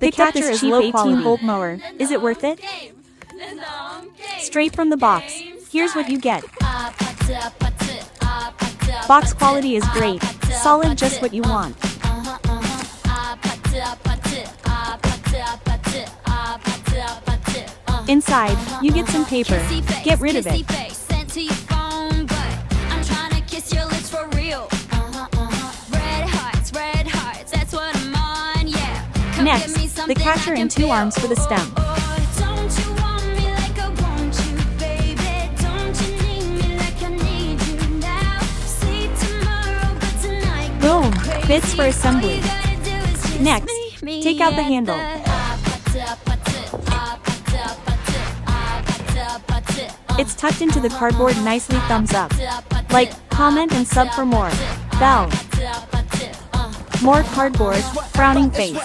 The catcher is low quality 18-volt mower. Is it worth it? Straight from the box. Here's what you get. Box quality is great. Solid, just what you want. Inside, you get some paper. Get rid of it. Next, the catcher and 2 arms for the stem. Boom! Fits for assembly. Next, take out the handle. It's tucked into the cardboard nicely. Thumbs up. Like, comment and sub for more. Bell. More cardboard, frowning face.